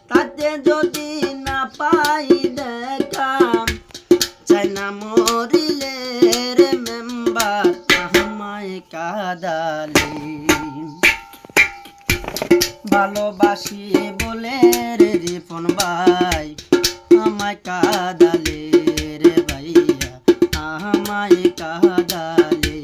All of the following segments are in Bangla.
তাতে যদি না পাই দেখা চাই না মরিলে রে মেম্বার আমায় কাদালি ভালোবাসি বলে রে রিপন ভাই আমায় কাদালে রে ভাইয়া আমায় কাদালে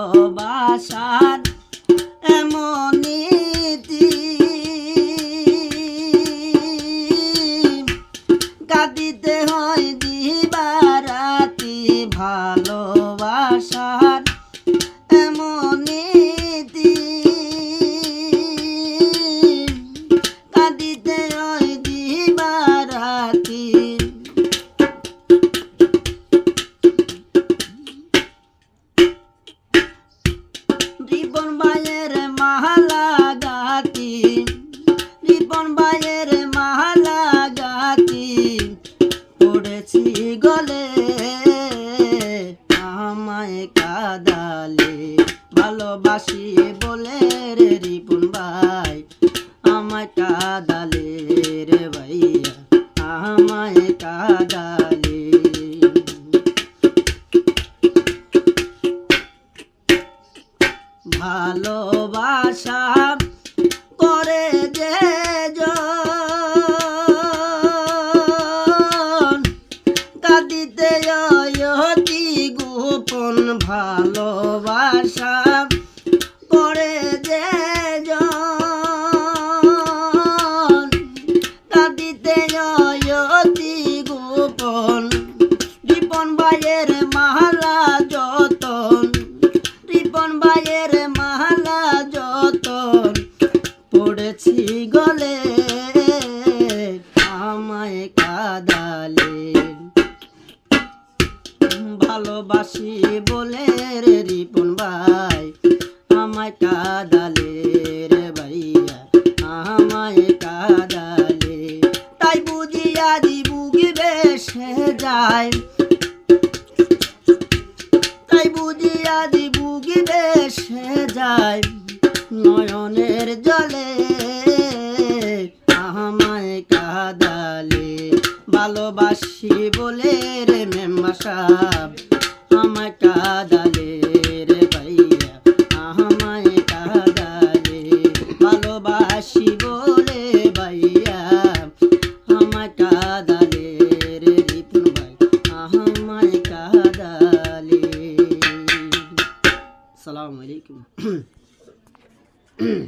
ভালোবাসার এমন নীতি কাঁদিতে হয় দিবারাতি ভালোবাসার এমন নীতি কাঁদিতে হয় দিবারাতি রিপন ভাইয়ের মালা গাতি রিপন ভাইয়ের মালা গাতি পড়েছি গলে আমায় কাদালে ভালোবাসি বলে রে রিপন ভাই আমায় কাদালে রে ভাইয়া আমায় কাদালে ভালোবাসা করে যে কাঁদিতে অতি গোপন ভালোবাসা করে যে কাঁদিতে অতি গোপন রিপন ভাইয়ের মালা যতন রিপন ভাইয়ের মালা যতন পড়েছি গলে আমায় কাদালে ভালোবাসি বলে রে রিপন ভাই আমায় কাদালে রে ভাইয়া আমায় কাদালে তাই বুঝি আদি বুগি বেশে যায় তাই বুঝি আদি বুগি বেশে যায় নয়নের জলে আমায় কাদালে ভালোবাসি বলে রে মেম্বার সাহেব আমায় কাদালে রে ভাইয়া আমায় কাদালে ভালোবাসি বলে ভাইয়া আমায় কাদালে রে রিপন ভাই আমায় কাদালে আসসালামু আলাইকুম